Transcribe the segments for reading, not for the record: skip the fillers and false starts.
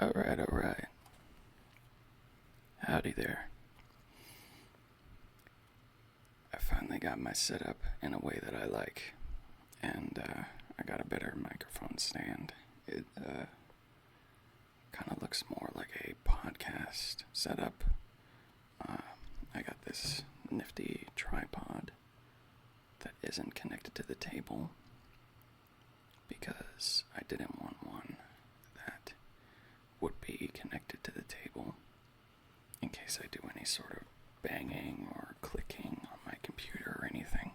Alright. Howdy there. I finally got my setup in a way that I like, and I got a better microphone stand. It kind of looks more like a podcast setup. I got this nifty tripod that isn't connected to the table because I didn't want one that would be connected to the table in case I do any sort of banging or clicking on my computer or anything.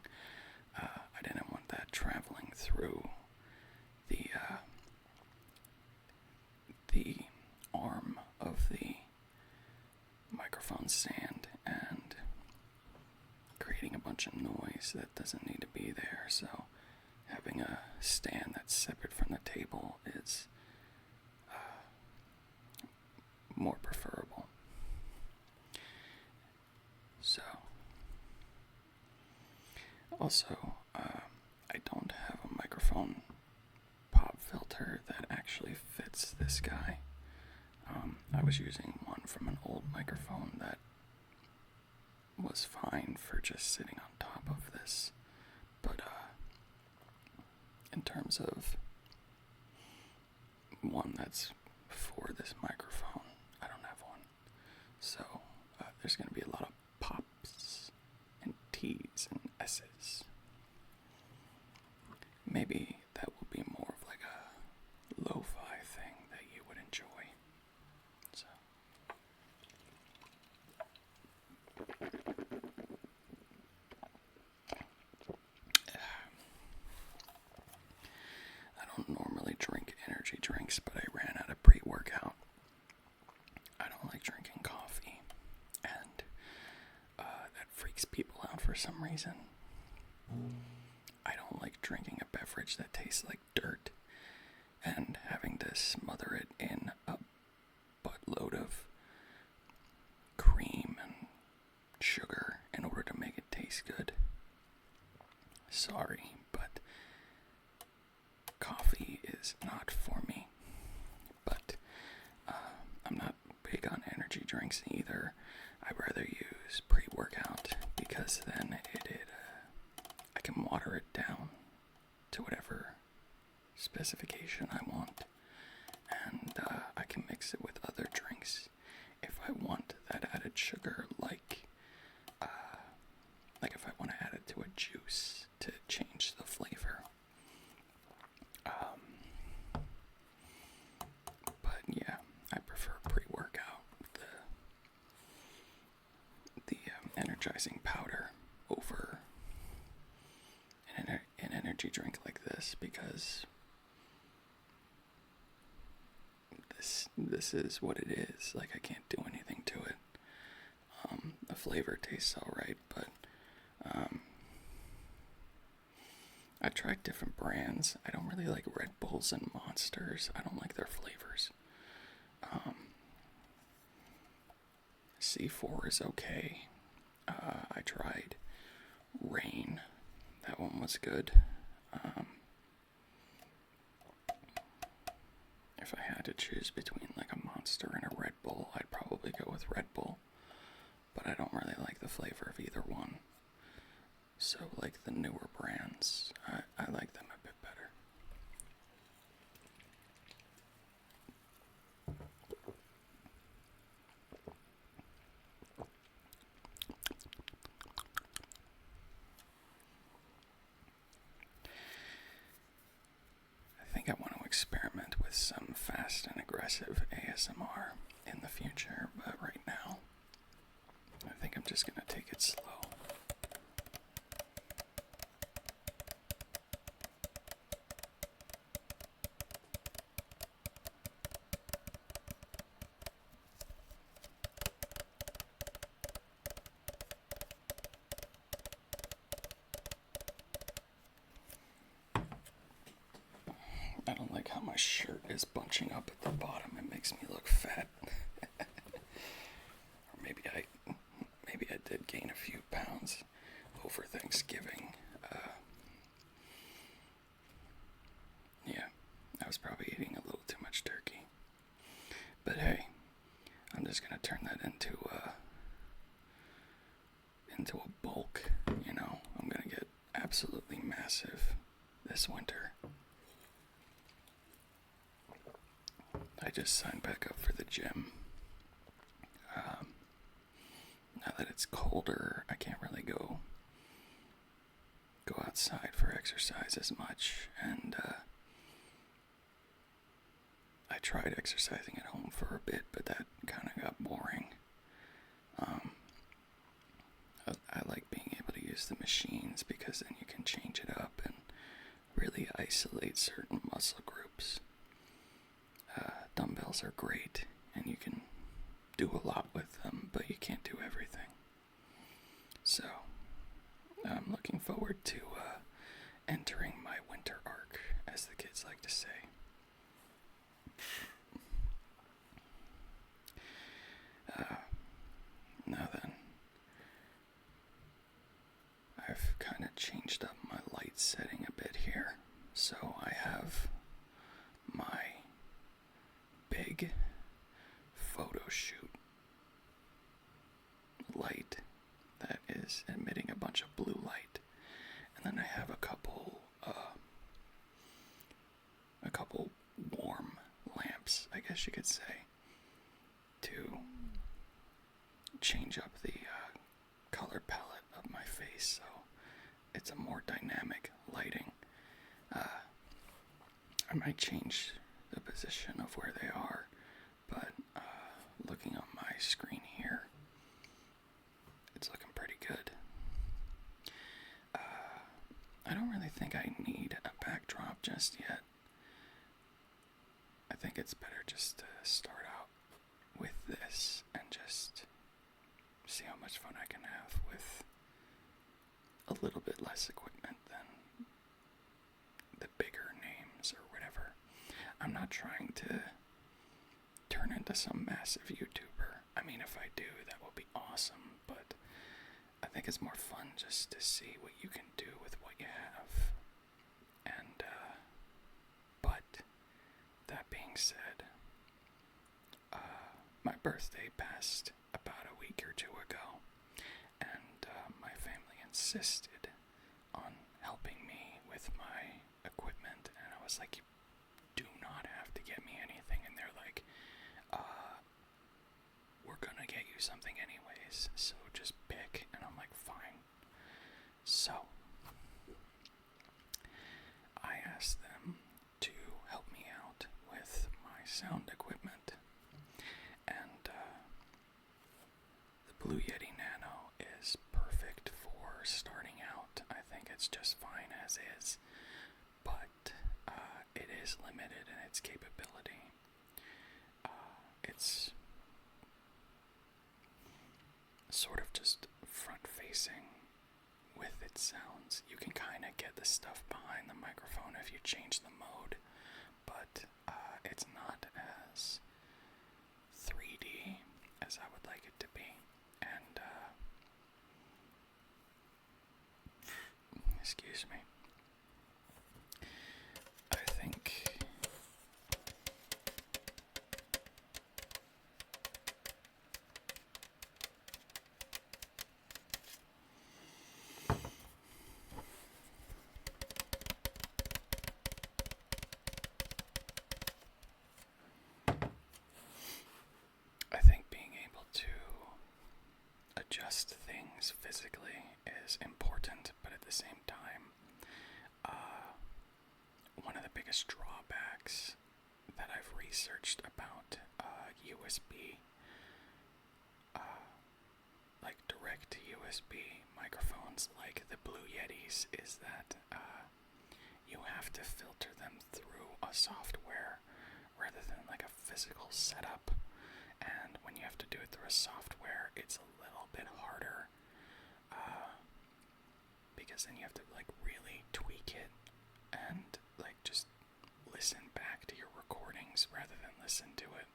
I didn't want that traveling through the arm of the microphone stand and creating a bunch of noise that doesn't need to be there. So having a stand that's separate from the table is more preferable. So, also, I don't have a microphone pop filter that actually fits this guy. I was using one from an old microphone that was fine for just sitting on top of this, but in terms of one that's for this microphone, I don't have one. So there's going to be a lot of pops and T's and S's. Maybe that will be more of like a lo-fi thing that you would enjoy. So I don't normally drink energy drinks, but I ran out of pre-workout. I don't like drinking coffee, and that freaks people out for some reason. I don't like drinking a beverage that tastes like dirt and having to smother it in a buttload of cream and sugar in order to make it taste good. Sorry, but coffee is not for me. But I'm not big on energy drinks either. I'd rather use pre-workout because then I can water it down to whatever specification I want, and I can mix it with other drinks if I want that added sugar, like if I want to add it to a juice to change the flavor. But yeah, I prefer pre-workout, the energizing powder over an energy drink like this, because this is what it is. Like, I can't do anything to it. The flavor tastes alright, but I tried different brands. I don't really like Red Bulls and Monsters. I don't like their flavors. C4 is okay. I tried Rain. That one was good. If I had to choose between like a Monster and a Red Bull, I'd probably go with Red Bull. But I don't really like the flavor of either one. So like the newer brands, I like them a bit better. I think I want to experiment with some fast and aggressive ASMR in the future, but right now, I think I'm just going to take it slow. I don't like how my shirt is bunching up at the bottom. It makes me look fat. Or maybe I did gain a few pounds over Thanksgiving. Yeah, I was probably eating a little too much turkey. just gonna turn that into a bulk, you know. I'm gonna get absolutely massive this winter. I just signed back up for the gym. Now that it's colder, I can't really go outside for exercise as much, and I tried exercising at home for a bit, but that kind of got boring. I like being able to use the machines because then you can change it up and really isolate certain muscle groups. Dumbbells are great, and you can do a lot with them, but you can't do everything. So, I'm looking forward to entering my winter arc, as the kids like to say. Now then, I've kind of changed up my light setting a bit here. So I have my big photo shoot light that is emitting a bunch of blue light, and then I have a couple warm lamps, I guess you could say, to change up the color palette of my face, so it's a more dynamic lighting. I might change the position of where they are, but looking on my screen here, it's looking pretty good. I don't really think I need a backdrop just yet. I think it's better just to start out with this and just see how much fun I can have with a little bit less equipment than the bigger names or whatever. I'm not trying to turn into some massive YouTuber. I mean, if I do, that will be awesome, but I think it's more fun just to see what you can do with what you have. And, but, that being said, my birthday passed about a week or two ago, and my family insisted on helping me with my equipment, and I was like, you do not have to get me anything, and they're like, we're gonna get you something anyways, so just pick, and I'm like, fine. So, I asked them to help me out with my sound equipment, and the Blue Yeti Nano is perfect for starting out. I think it's just fine as is, but it is limited in its capability. It's sort of just front-facing with its sounds. You can kind of get the stuff behind the microphone if you change the mode, but it's not as 3D as I would like it to be. And excuse me. I think being able to adjust things physically is important, but at the same time, one of the biggest drawbacks that I've researched about USB, like direct to USB microphones like the Blue Yetis, is that you have to filter them through a software rather than like a physical setup. And when you have to do it through a software, it's a little bit harder, because then you have to like really tweak it and like just listen back to your recordings rather than listen to it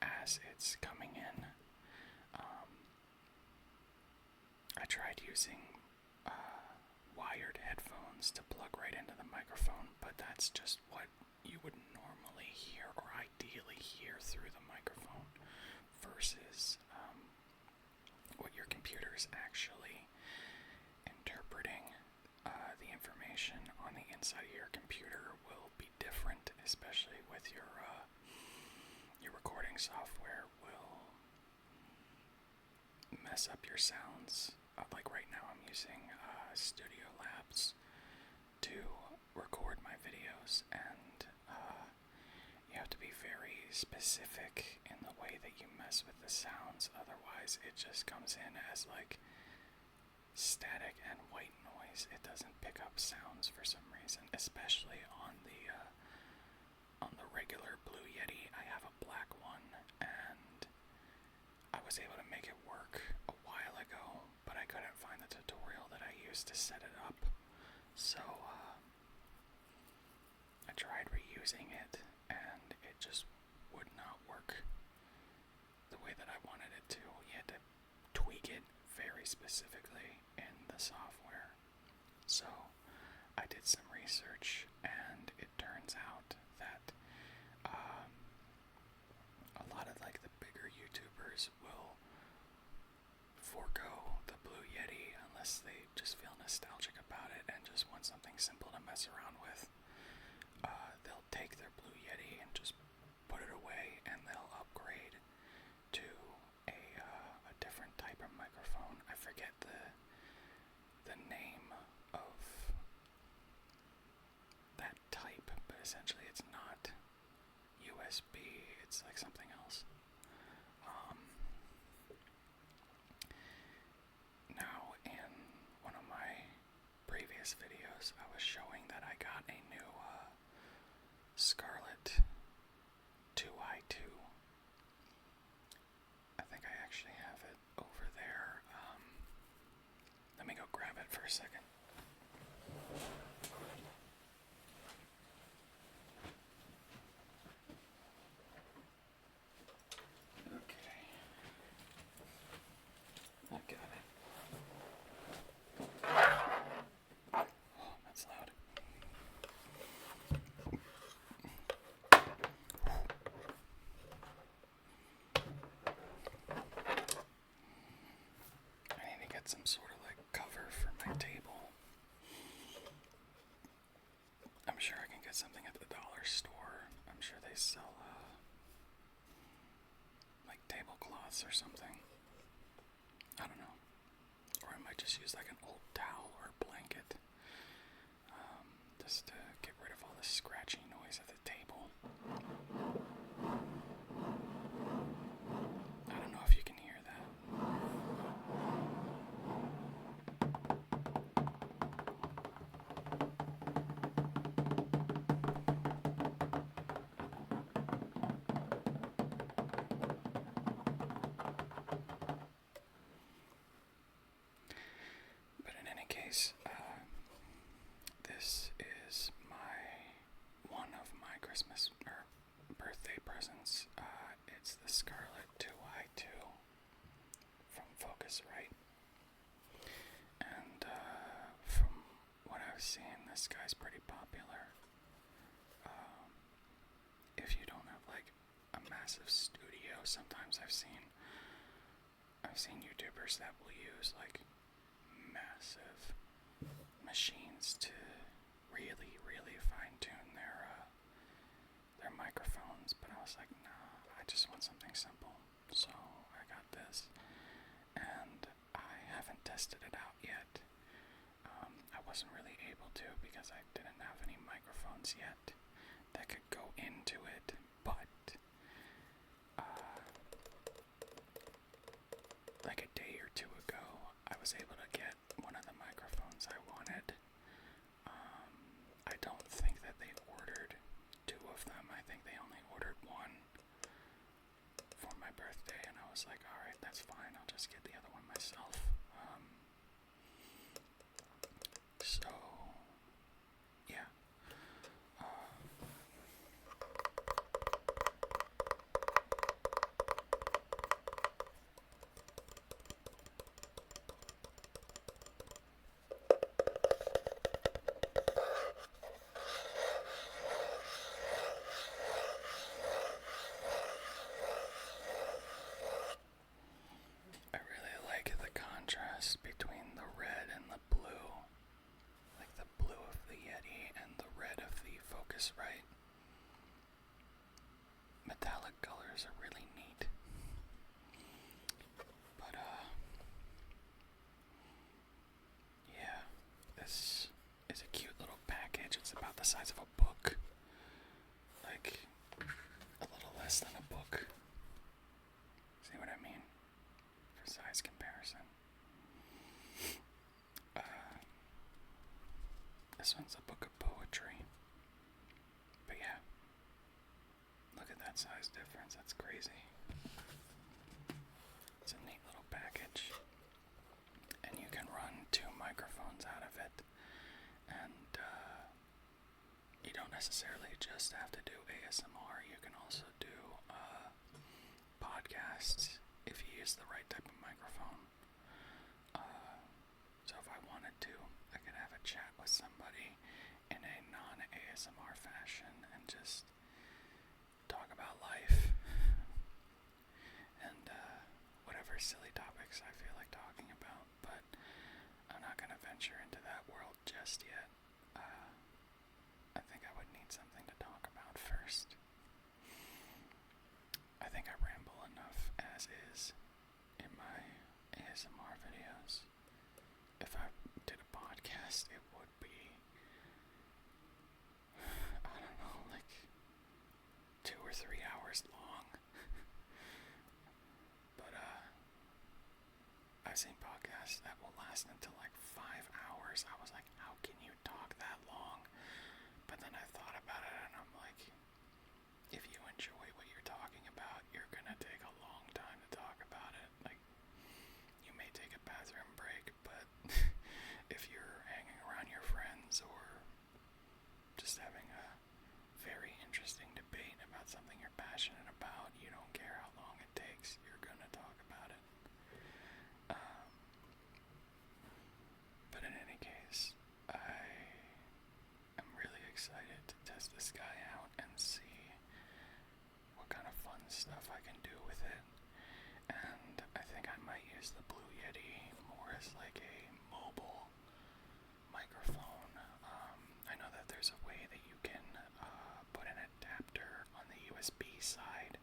as it's coming in. I tried using wired headphones to plug right into the microphone, but that's just what you would normally hear or ideally hear through the microphone versus what your computer is actually interpreting. The information on the inside of your computer will be different, especially with your recording software will mess up your sounds. Like right now I'm using Studio Labs to record my videos, and you have to be very specific in the way that you mess with the sounds, otherwise it just comes in as like static and white noise. It doesn't pick up sounds for some reason, especially on the regular Blue Yeti. I have a black one, and I was able to make it work a while ago, but I couldn't find the tutorial that I used to set it up. So I tried reusing it, and it just would not work the way that I wanted it to. You had to tweak it very specifically in the software. So I did some research, and it turns out that a lot of like the bigger YouTubers will forego the Blue Yeti unless they just feel nostalgic about it and just want something simple to mess around with. They'll take their Blue Yeti and just put it away, and they'll upgrade to a different type of microphone. I forget the name of that type, but essentially it's not USB, it's like something else. Now, in one of my previous videos, I was showing that I got a new Scarlett 2i2. I think I actually have it over there. Let me go grab it for a second. Okay. I got it. Oh, that's loud. I need to get some sort of like cover for my table. I'm sure I can get something at the dollar store. I'm sure they sell like tablecloths or something. I don't know. Or I might just use like an old towel or blanket, just to get rid of all the scratchy noise at the table. I don't know if you can hear that. But in any case, this is one of my Christmas or birthday presents. It's the Scarlett 2i2 from Focusrite. And from what I've seen, this guy's pretty popular. If you don't have like a massive studio, sometimes I've seen YouTubers that will use like massive machines to really, really fine-tune their microphones, but I was like, nah, I just want something simple. So I got this, and I haven't tested it out yet. I wasn't really able to because I didn't have any microphones yet that could go into it, but like a day or two ago, I was able to get one of the microphones I wanted. I don't think that they ordered two of them. I think they only ordered one for my birthday, and I was like, alright, that's fine, I'll just get the other one myself. So, yeah. Yeti and the red of the Focusrite. Metallic colors are really neat. But, yeah, this is a cute little package. It's about the size of a book. Like, a little less than a book. See what I mean? For size comparison. This one's a book of poetry. But yeah, look at that size difference. That's crazy. It's a neat little package. And you can run 2 microphones out of it. And you don't necessarily just have to do ASMR. You can also do podcasts if you use the right type of microphone. So if I wanted to, I could have a chat with somebody in a non-ASMR fashion and just talk about life and whatever silly topics I feel like talking about. But I'm not going to venture into that world just yet. I think I would need something to talk about first. I think I ramble enough as is in my ASMR videos. If I did a podcast, it would be, I don't know, like 2 or 3 hours long. But I've seen podcasts that will last until like 5 hours. I was like, how can you talk that long? But then I thought about it and I'm like, if you enjoy what you're talking about, you're gonna take a long time to talk about it. Like, you may take a bathroom break, but if you're hanging around your friends or just having a very interesting debate about something you're passionate about, you don't care how long it takes, you're gonna talk about it. But in any case, I am really excited to test this guy out and see what kind of fun stuff I can do with it. And I think I might use the Blue Yeti more as like a mobile microphone. I know that there's a way that you can put an adapter on the USB side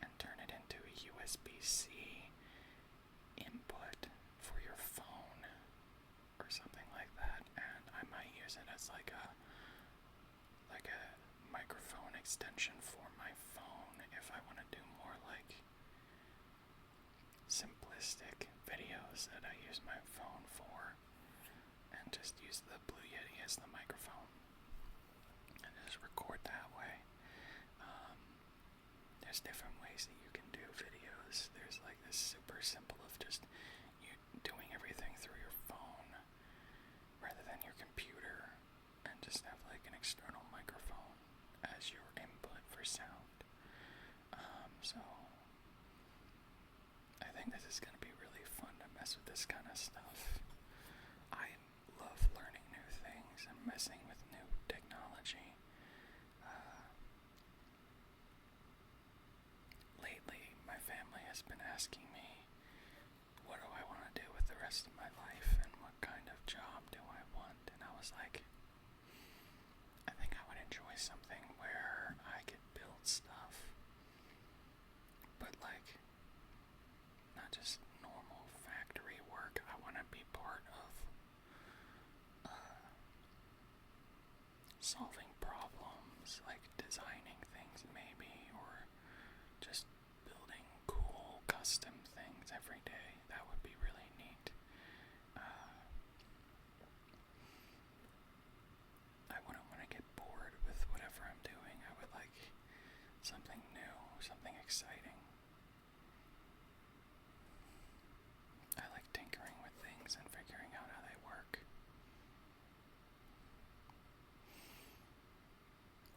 and turn it into a USB-C input for your phone or something like that, and I might use it as like a microphone extension for my phone if I want to do more like simplistic videos that I use my phone for, and just use the Blue Yeti as the microphone and just record that way. There's different ways that you can do videos. There's like this super simple of just you doing everything through your phone rather than your computer, and just have like an external microphone as your input for sound. So I think this is going to be really fun to mess with this kind of stuff. I love learning new things and messing with new technology. Lately, my family has been asking me, what do I want to do with the rest of my life, and what kind of job do I want? And I was like, I think I would enjoy something where I could build stuff, but like, not just normal factory work. I want to be part of solving problems, like designing things maybe, or just building cool custom things every day. That would be really neat. I wouldn't want to get bored with whatever I'm doing. I would like something new, something exciting. I like tinkering with things and figuring out how they work.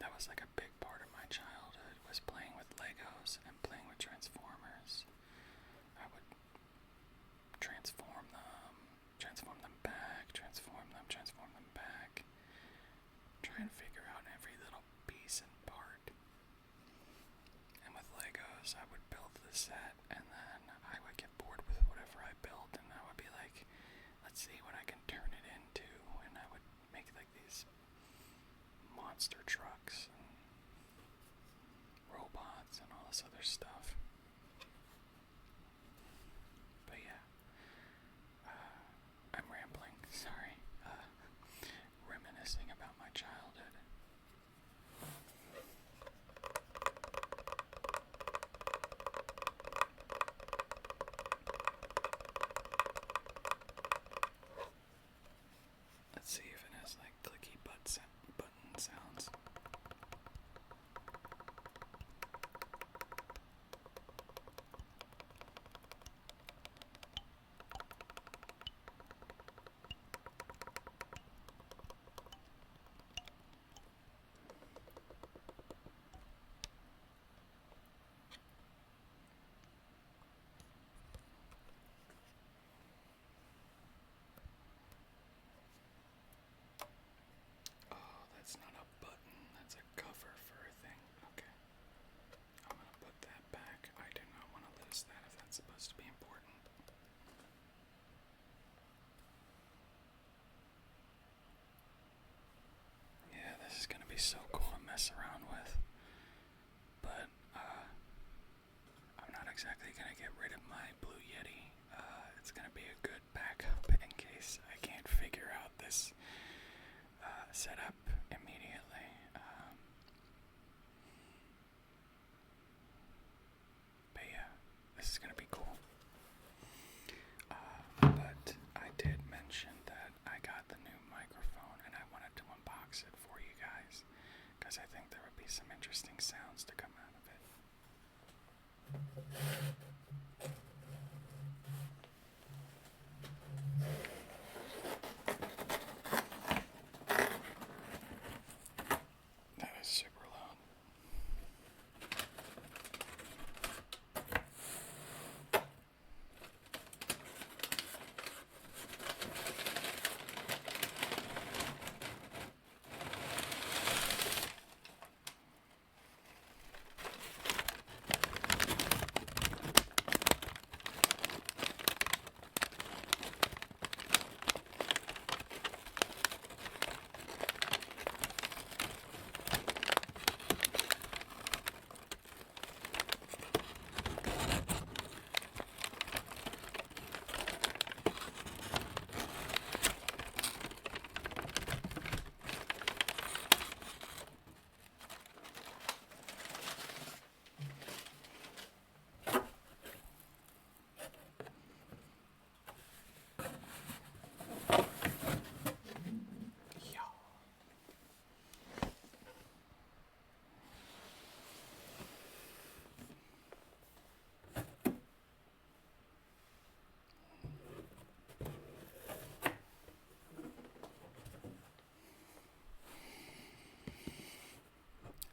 That was like a big part of my childhood, was playing with Legos and playing with Transformers. I would transform them back, transform them back, try and figure out every little piece and part. And with Legos, I would build the set, and then I would get bored with whatever I built, and I would be like, let's see what I can turn it into, and I would make like these monster trucks and robots and all this other stuff. But yeah, I'm rambling, sorry. Reminiscing about my childhood. Let's see if it has like clicky button sounds. Oh, that's not a button, that's a cover for a thing. Okay. I'm gonna put that back. I do not want to lose that if that's supposed to be important. Yeah, this is gonna be so cool to mess around with. But, I'm not exactly gonna get rid of my Blue Yeti. It's gonna be a good backup in case I can't figure out this setup immediately. But yeah, this is gonna be cool. But I did mention that I got the new microphone and I wanted to unbox it for you guys because I think there would be some interesting sounds to come out of it. That is super loud.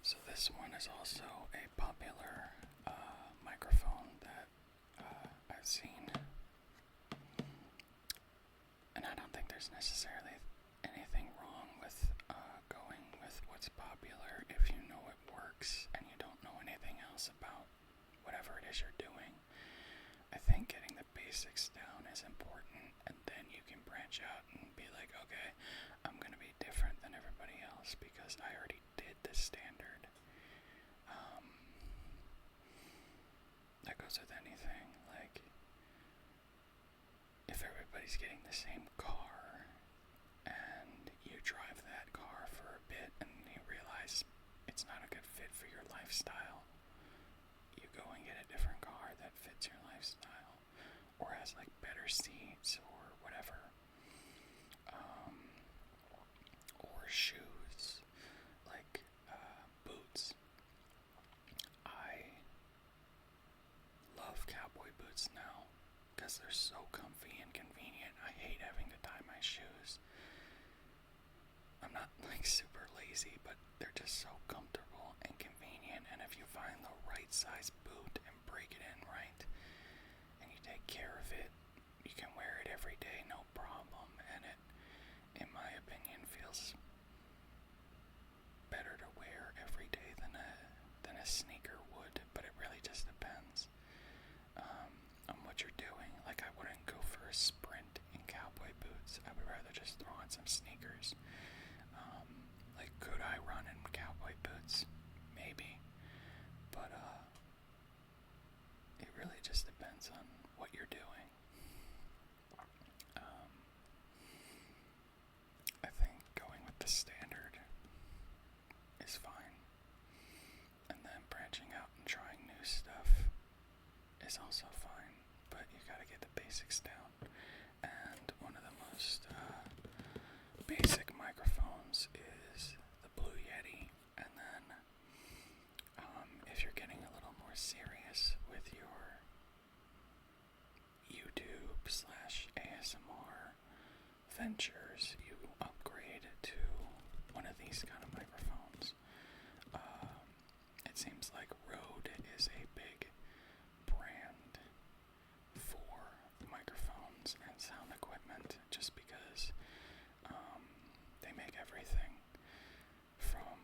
So this one is also a popular microphone that I've seen, and I don't think there's necessarily anything wrong with going with what's popular if you know it works and you don't know anything else about whatever it is you're doing. I think getting the basics down is important, and then you can branch out and be like, okay, I'm going to be different than everybody else because I already did the standard. That goes with anything. Like, if everybody's getting the same car and you drive that car for a bit and you realize it's not a good fit for your lifestyle, you go and get a different car that fits your lifestyle or has like better seats or whatever. Or shoes, like boots. I love cowboy boots now because they're so comfy and convenient. I hate having to tie my shoes. I'm not like super lazy, but they're just so comfortable and convenient, and if you find the right size boot and break it in right and you take care of it, you can wear it every day, no problem, and it, in my opinion, feels better to wear every day than a sneaker would, but it really just depends on what you're doing. Like, I wouldn't go for a sprint in cowboy boots. I would rather just throw on some sneakers. Like, could I run in is also fine, but you gotta get the basics down. And one of the most basic microphones is the Blue Yeti. And then if you're getting a little more serious with your YouTube slash ASMR ventures, you upgrade to one of these kind of microphones. It seems like Rode is a big brand for microphones and sound equipment, just because they make everything from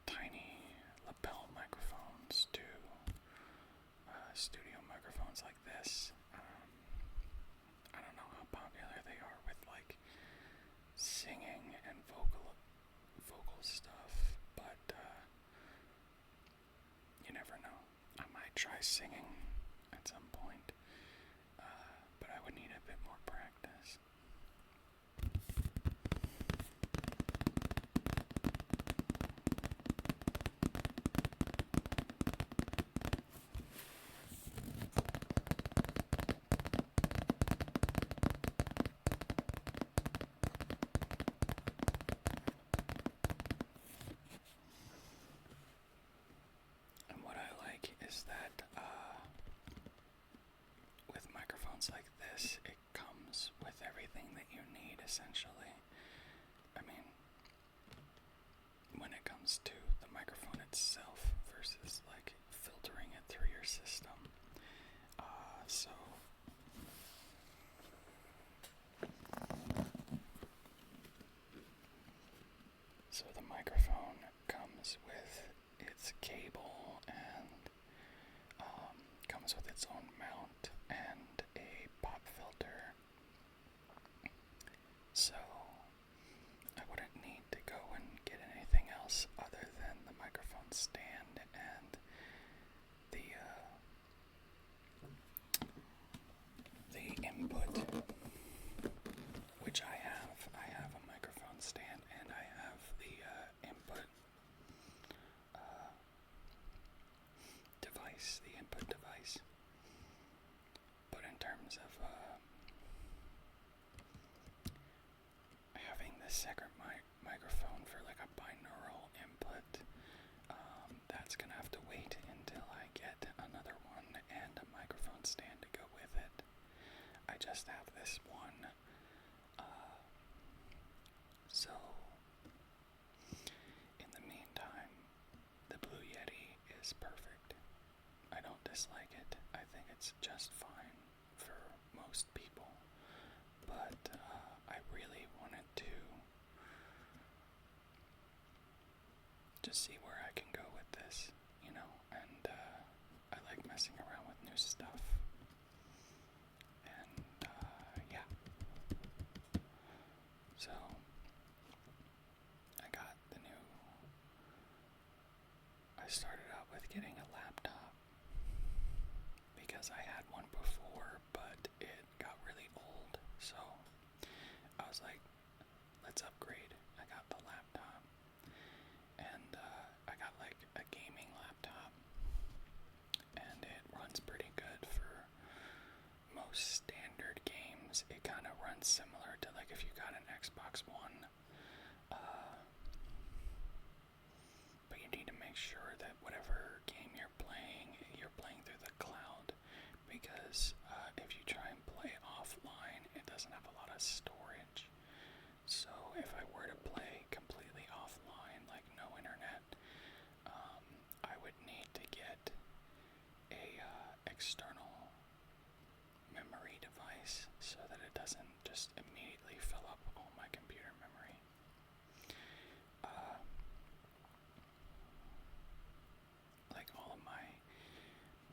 tiny lapel microphones to studio microphones like this. I don't know how popular they are with like singing and vocal stuff, but you never know. I might try singing at some point, but I would need a bit more practice. And what I like is that with microphones like this, it comes with everything that you need, essentially. I mean, when it comes to the microphone itself versus like filtering it through your system. So the microphone comes with its cable and comes with its own mount and a pop filter. So I wouldn't need to go and get anything else other than the microphone stand and the input, which I have. I have a microphone stand and I have the input device, But in terms of having the second microphone for like a binaural input, that's gonna have to wait until I get another one and a microphone stand to go with it. I just have this one, so in the meantime, the Blue Yeti is perfect. I don't dislike it. I think it's just fine for most people, but I really wanted to just see where I can go with this, and I like messing around with new stuff, and yeah, so I started out with getting a laptop because I had one before, but it got really old, so I was like, let's upgrade. I got the laptop, and I got like a gaming laptop, and it runs pretty good for most standard games. It kind of runs similar to like if you got an Xbox One, but you need to make sure that whatever game you're playing through the cloud, because if you try and play offline, it doesn't have a lot of storage. So if I were to play completely offline, like no internet, I would need to get a external memory device so that it doesn't just immediately fill up all my computer memory. Like all of my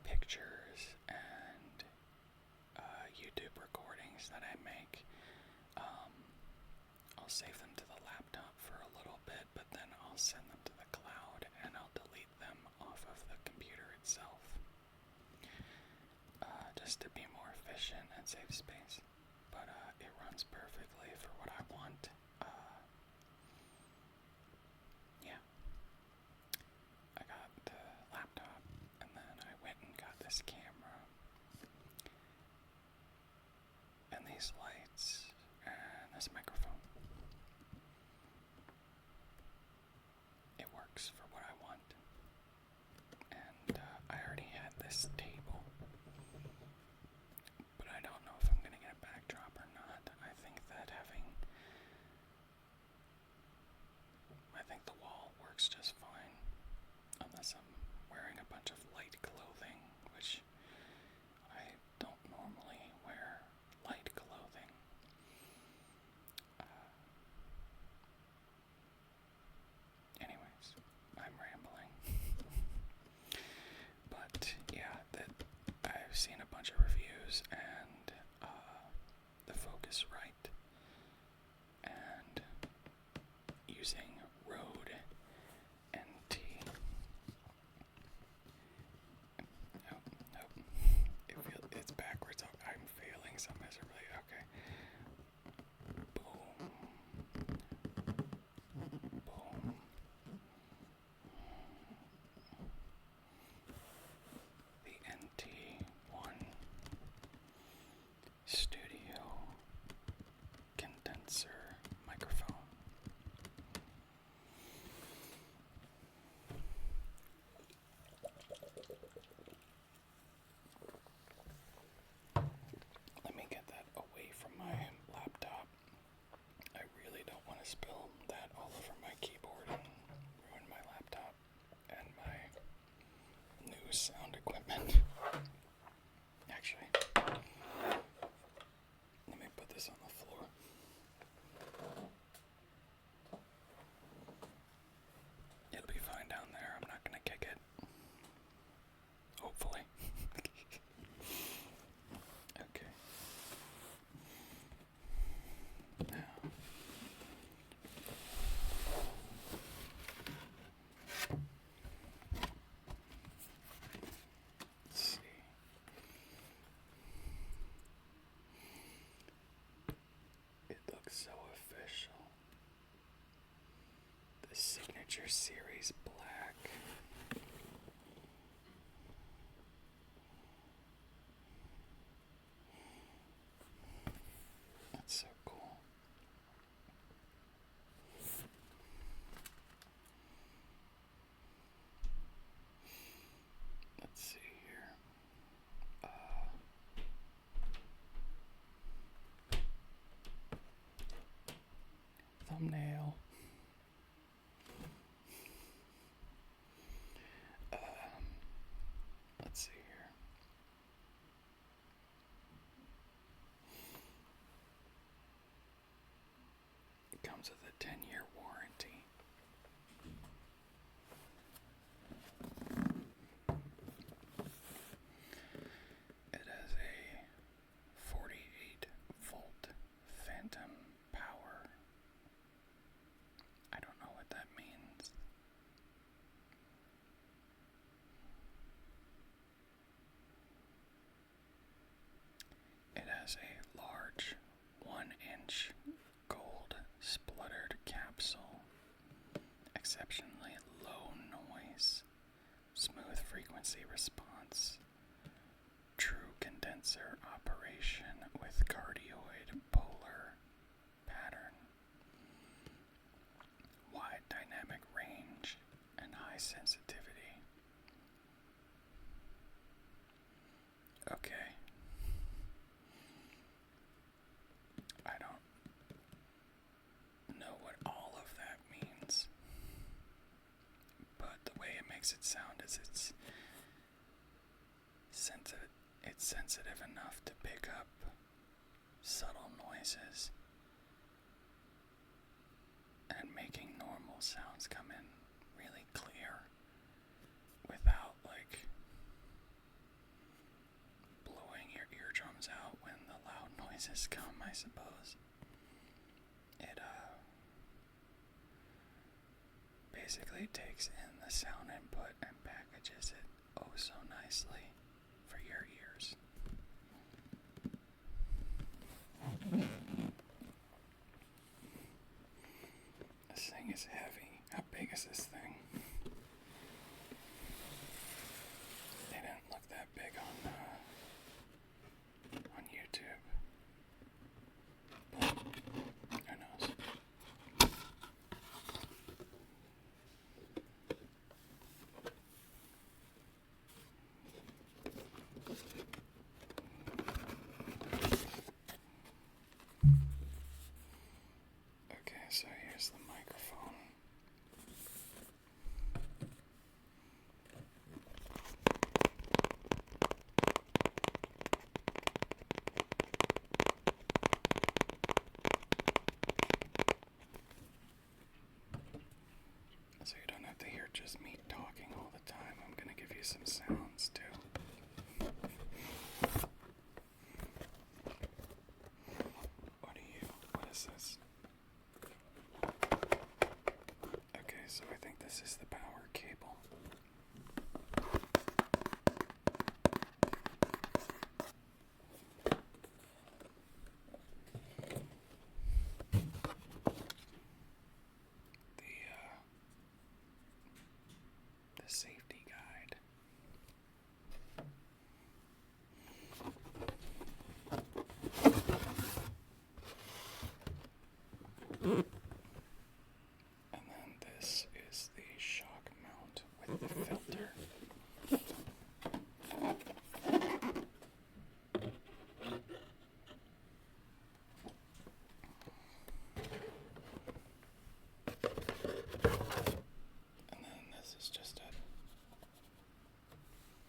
pictures and YouTube recordings that I make, I'll save them to the laptop for a little bit, but then I'll send them to the cloud and I'll delete them off of the computer itself, just to be more efficient and save space. But it runs perfectly for what I want. Yeah. I got the laptop, and then I went and got this camera. these lights and this microphone. It works for what I want. And I already had this table, but I don't know if I'm going to get a backdrop or not. I think the wall works just fine, unless I'm wearing a bunch of light clothing, which I don't normally wear light clothing. Anyways, I'm rambling. But yeah, I've seen a bunch of reviews, and the Focusrite and using Rode NT. Nope. It's backwards. I'm failing so miserably. Okay. Boom. The NT1 Studio condenser microphone. Let me get that away from my laptop. I really don't want to spill that all over my keyboard and ruin my laptop and my new sound equipment. Actually, let me put this on the floor. It'll be fine down there. I'm not gonna kick it. Hopefully. Okay. Now, let's see. It looks so official. The Signature Series Black. That's so cool. Let's see here. Thumbnail. Let's see here. It comes with a 10-year warranty. It has a 48-volt phantom power. I don't know what that means. It has a large 1-inch gold spluttered capsule, exceptionally low noise, smooth frequency response, true condenser operation with cardioid polar pattern, wide dynamic range, and high sensitivity. Okay. I don't know what all of that means, but the way it makes it sound is it's sensitive enough to pick up subtle noises and making normal sounds come in really clear without like blowing your eardrums out when the loud noises come, I suppose. It basically takes in the sound input and packages it oh so nicely for your ears. This thing is heavy. How big is this thing? They didn't look that big on YouTube. to hear just me talking all the time, I'm gonna give you some sounds too. What is this? Okay, so I think this is the power cable. The safety guide. And then this is the shock mount with the filter. And then this is just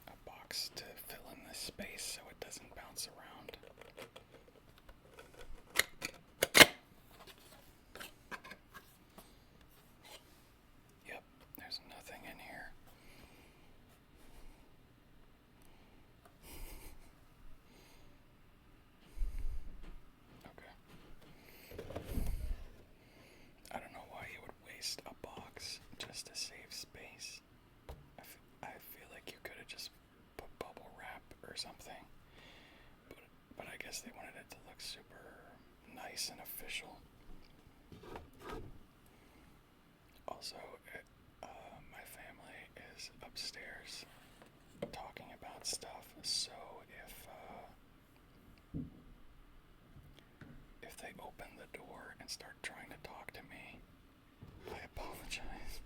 a box to fill in the space so it doesn't bounce around. Yep, there's nothing in here. Okay. I don't know why you would waste a box just to save space. I feel like you could have just put bubble wrap or something. But I guess they wanted it to look super nice and official. Also, my family is upstairs talking about stuff, so if they open the door and start trying to talk to me, I apologize.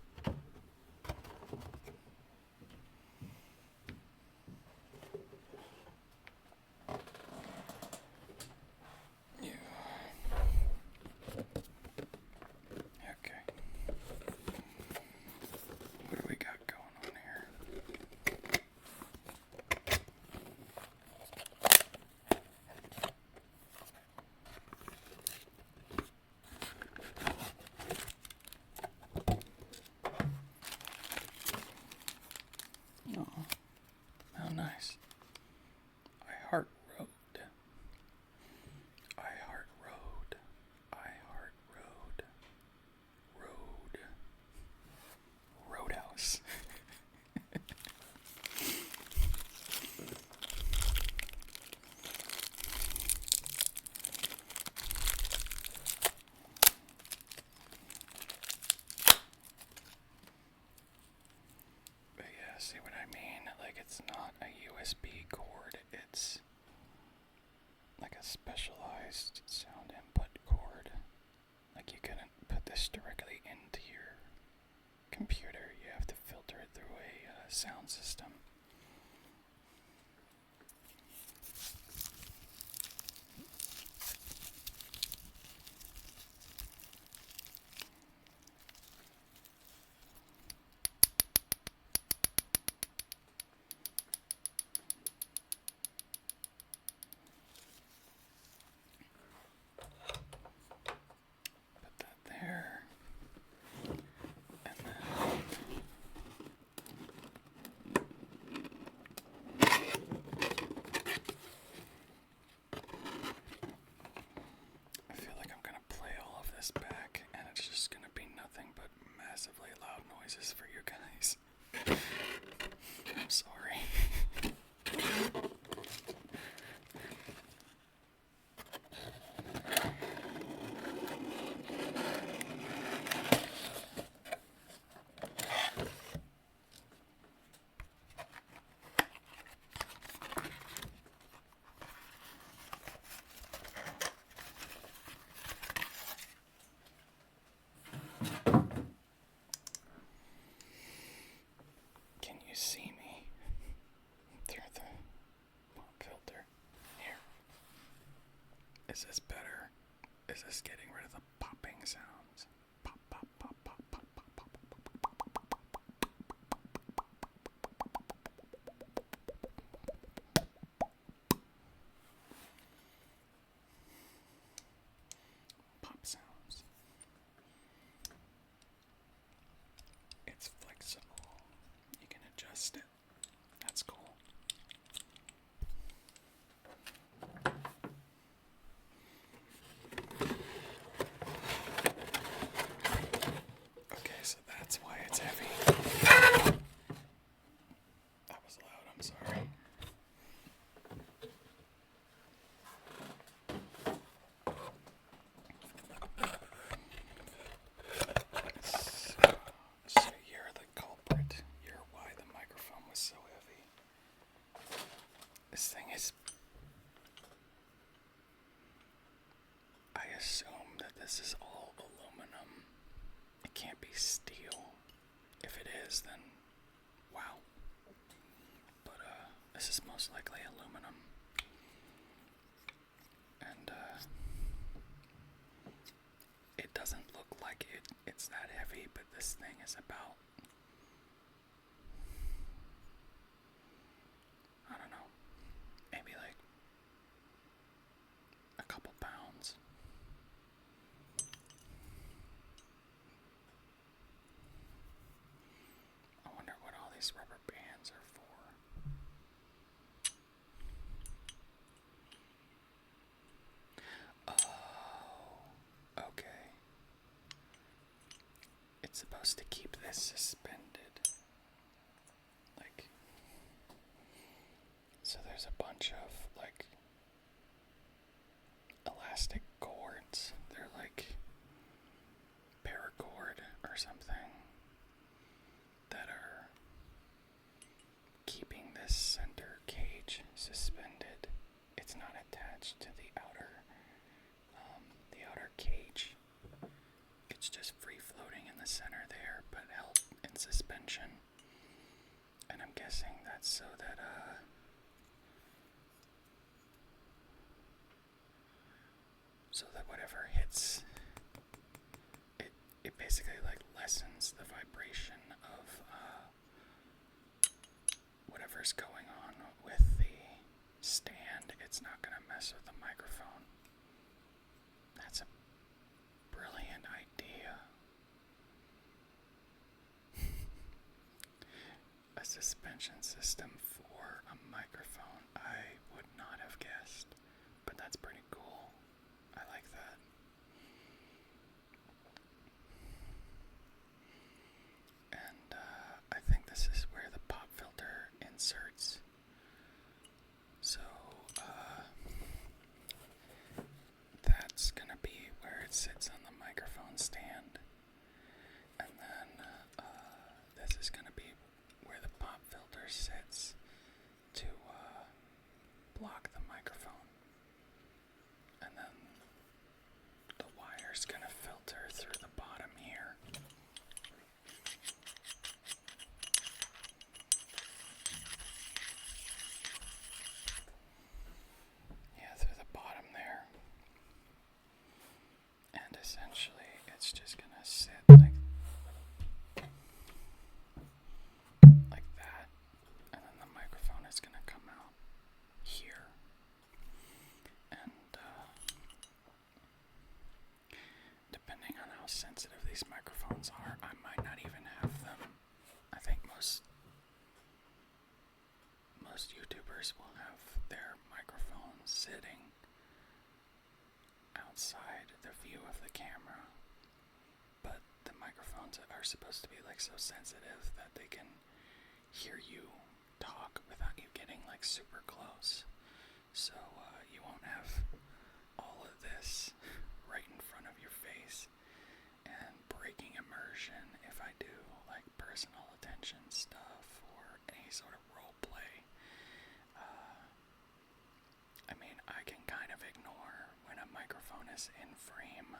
Okay. What do we got going on here? Oh, how nice. I heart road. I heart road. I heart road. Road. Roadhouse. But yeah, see what I mean? Like, it's not a USB cord, it's like a specialized sound input cord. Like, you couldn't put this directly into your computer, you have to filter it through a sound system. Put that there. And then I feel like I'm gonna play all of this back and it's just gonna be nothing but massively loud noises for you guys. I'm sorry. Can you see me through the pop filter? Here. Is this better? Is this getting rid of the popping sounds? Pop, pop, pop, pop, pop, pop, pop, pop, pop sounds. It's flexible. This thing is... I assume that this is all aluminum. It can't be steel. If it is, then wow. But this is most likely aluminum. And it doesn't look like it's that heavy, but this thing is about, I don't know, maybe like a couple pounds. I wonder what all these rubber bands are for. Oh, okay. It's supposed to keep this suspended. Like, so there's a bunch of, like, elastic cords. They're like paracord or something that are keeping this center cage suspended. It's not attached to the outer cage. It's just free floating in the center there, but held in suspension. And I'm guessing that's so that whatever hits it basically like lessens the vibration of whatever's going on with the stand. It's not gonna mess with the microphone. That's a brilliant idea. A suspension system for a microphone. I would not have guessed, but that's pretty cool. I like that. And I think this is where the pop filter inserts. So that's gonna be where it sits on the microphone stand. And then this is gonna be where the pop filter sits to block the microphone. And then the wire's gonna filter through the bottom here. Yeah, through the bottom there. And essentially, it's just gonna sit like that. And then the microphone is gonna come out here. And depending on how sensitive these microphones are, I might not even have them. I think most YouTubers will have their microphones sitting outside the view of the camera. But the microphones are supposed to be like so sensitive that they can hear you talk without you getting like super close. So you won't have all of this right in front of your face and breaking immersion if I do like personal attention stuff or any sort of role play. I mean, I can kind of ignore when a microphone is in frame,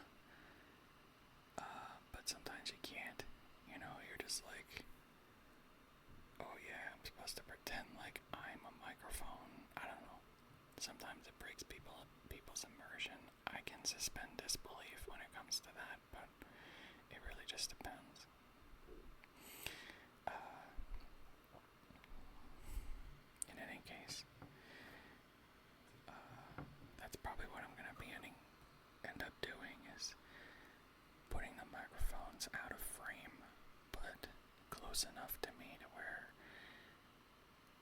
but sometimes you can't. You know, you're just like, oh yeah, I'm supposed to pretend like I'm a microphone. I don't know. Sometimes it breaks people's immersion. I can suspend disbelief when it comes to that, but it really just depends. In any case, that's probably what I'm gonna end up doing is putting the microphones out of frame, but close enough to me to where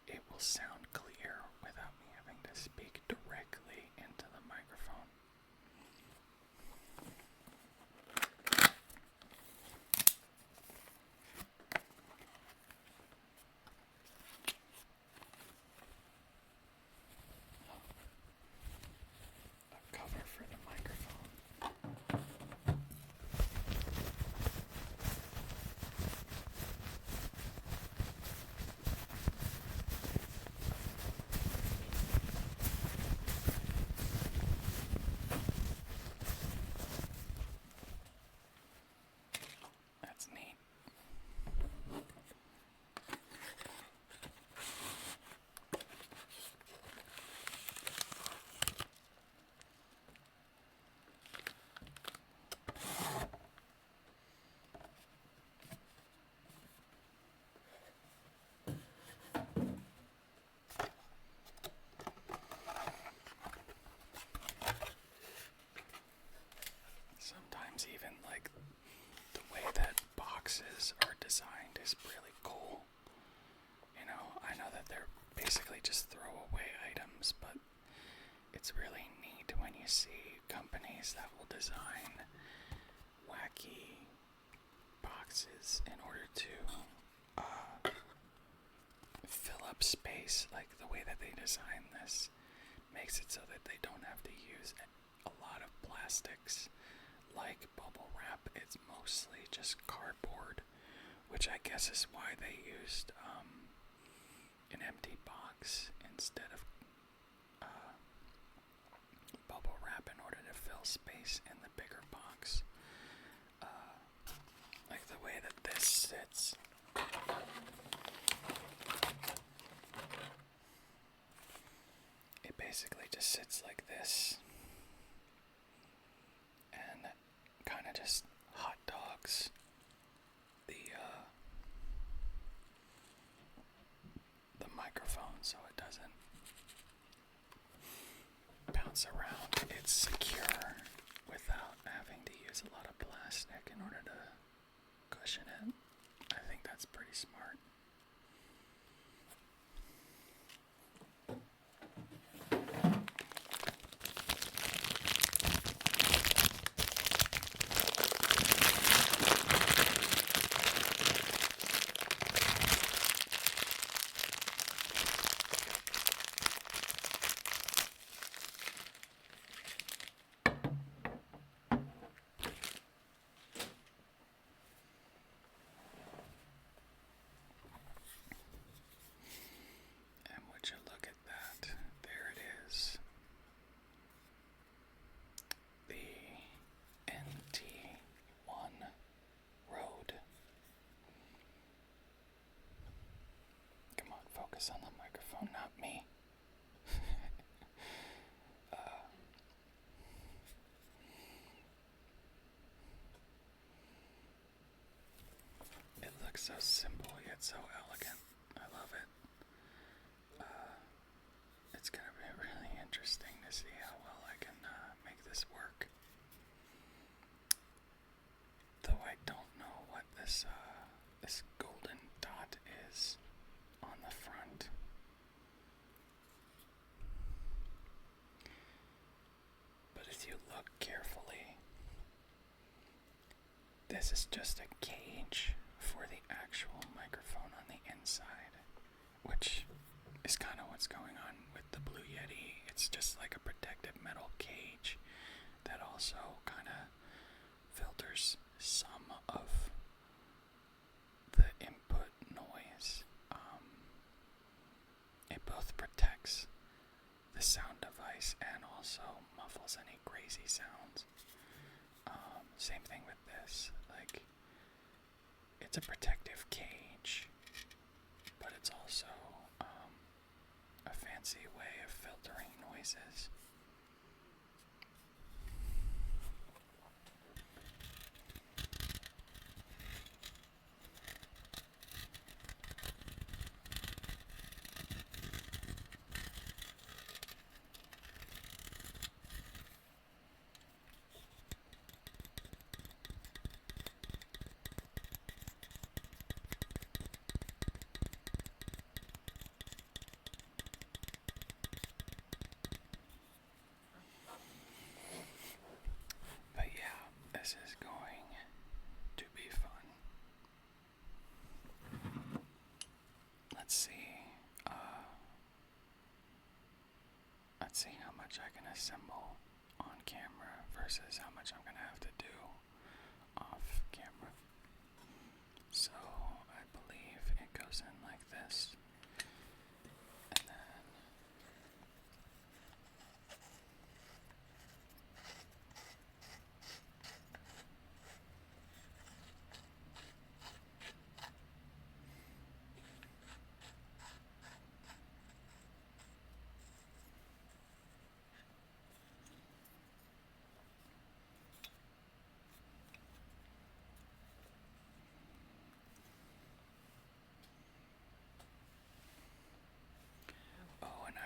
it will sound clear without me having to speak directly into the microphone. A cover for the microphone. boxes are designed is really cool. You know, I know that they're basically just throwaway items, but it's really neat when you see companies that will design wacky boxes in order to fill up space. Like the way that they design this makes it so that they don't have to use a lot of plastics like bubble wrap. It's mostly just cardboard, which I guess is why they used an empty box instead of bubble wrap in order to fill space in the bigger box. Like the way that this sits. It basically just sits like this and kind of just hot dogs the microphone so it doesn't bounce around. It's secure without having to use a lot of plastic in order to cushion it. I think that's pretty smart. Would you look at that? There it is. The NT1 Road. Come on, focus on the microphone, not me. It looks so simple yet so elegant. I love it. It's gonna be really interesting to see how well I can make this work. Though I don't know what this golden dot is on the front. But if you look carefully, this is just a cage for the actual microphone on the inside, which is kind of what's going on with the Blue Yeti. It's just like a protective metal cage that also kind of filters some of the input noise. It both protects the sound device and also muffles any crazy sounds. Same thing with this. Like, it's a protective cage, but it's also a fancy way of filtering noises. This is going to be fun. Let's see. Let's see how much I can assemble on camera versus how much I'm gonna have to do off camera. So I believe it goes in like this, and then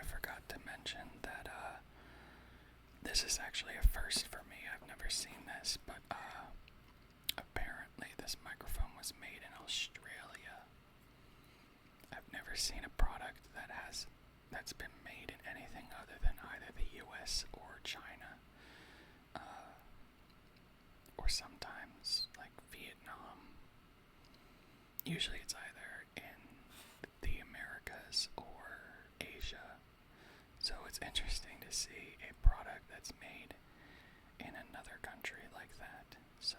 I forgot to mention that this is actually a first for me. I've never seen this, but apparently this microphone was made in Australia. I've never seen a product that's been made in anything other than either the US or China, or sometimes like Vietnam. Usually it's either in the Americas or Asia. So it's interesting to see a product that's made in another country like that. So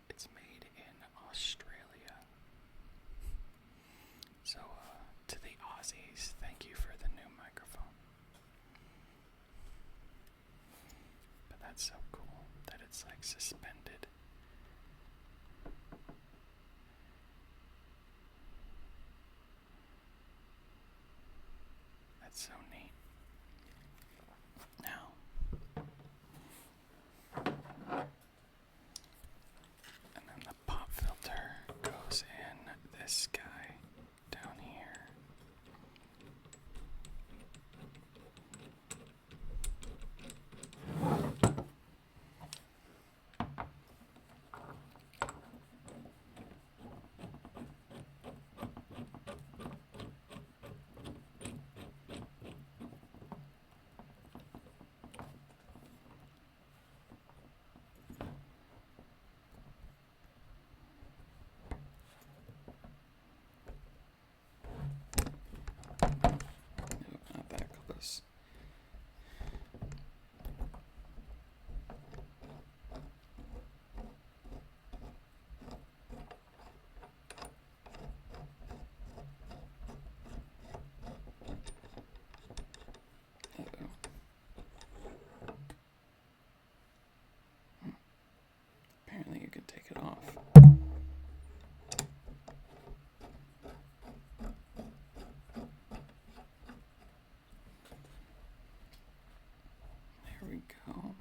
it's made in Australia. So to the Aussies, thank you for the new microphone. But that's so cool that it's like suspended. That's so neat. Now, and then the pop filter goes in this guy down here. Not that close. Uh-oh. Apparently you can take it off. There we go.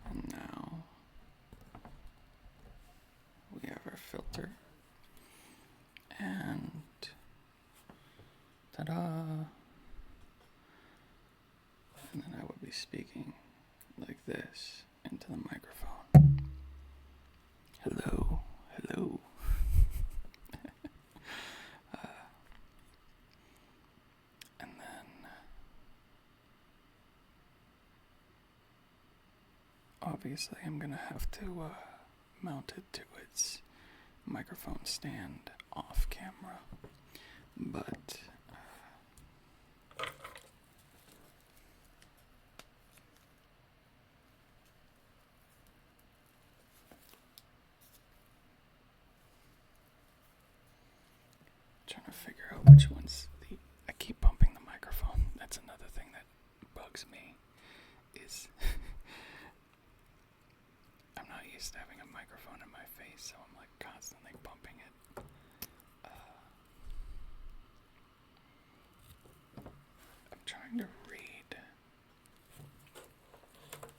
And now we have our filter. And ta-da! And then I would be speaking like this into the microphone. Hello, hello. And then obviously I'm gonna have to mount it to its microphone stand off camera, but trying to figure out which one's I keep bumping the microphone. That's another thing that bugs me, is I'm not used to having a microphone in my face, so I'm like constantly bumping it. I'm trying to read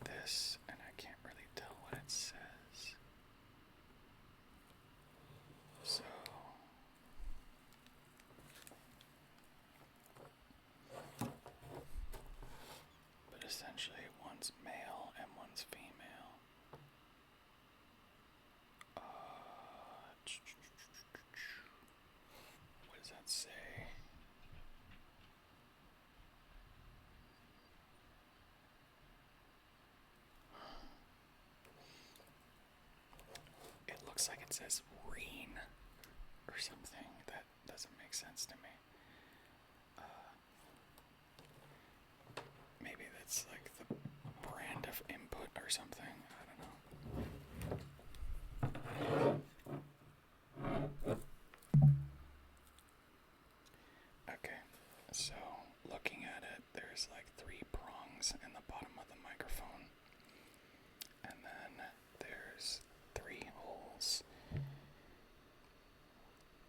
this and I can't really tell what it says. So but essentially one's male and one's female. What does that say? It looks like it says Reen or something. That doesn't make sense to me. Maybe that's like the brand of input or something. I don't know. Okay, so looking at it, there's like 3 prongs in the bottom of the microphone. And then there's 3 holes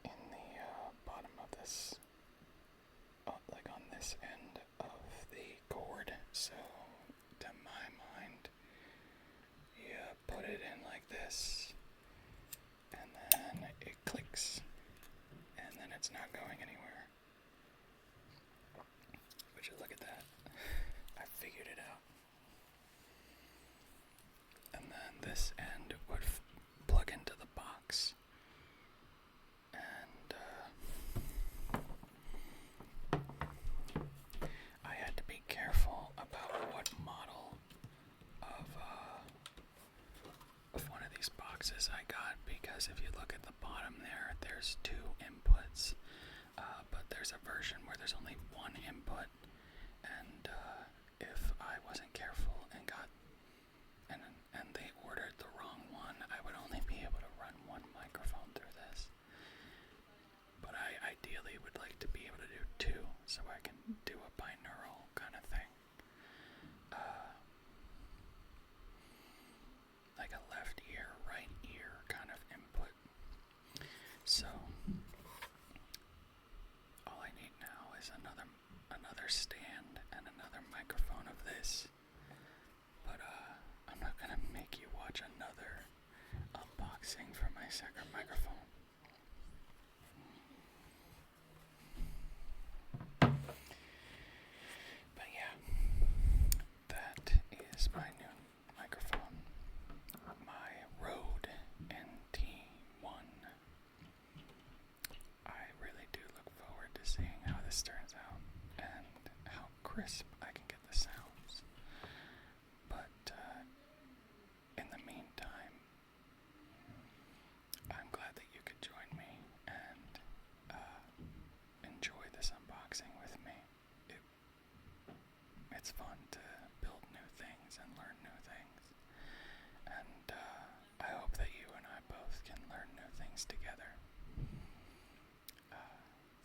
in the bottom of this, like on this end of the cord. So to my mind, you put it in like this, and then it clicks, and then it's not going anywhere. Would you look at that? I figured it out. And then this end would plug into the box. boxes I got, because if you look at the bottom there, there's two inputs, but there's a version where there's only one input, and if I wasn't careful and got and they ordered the wrong one, I would only be able to run one microphone through this. But I ideally would like to be able to do two, so I can do a binaural kind of thing. Like a left ear, right ear kind of input. So all I need now is another stand and another microphone of this. But I'm not gonna make you watch another unboxing for my second microphone. But yeah, that is my new microphone. My Rode NT1. I really do look forward to seeing how this turns out and how crisp I can get the sounds. But in the meantime, I'm glad that you could join me and enjoy this unboxing with me. It's fun to build new things and learn new things. And I hope that you and I both can learn new things together.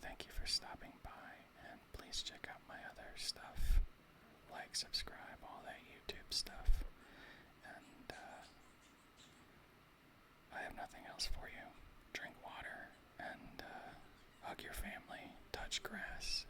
Thank you for stopping by, and please check out my other stuff. Like, subscribe, all that YouTube stuff. And I have nothing else for you. Drink water and hug your family, touch grass,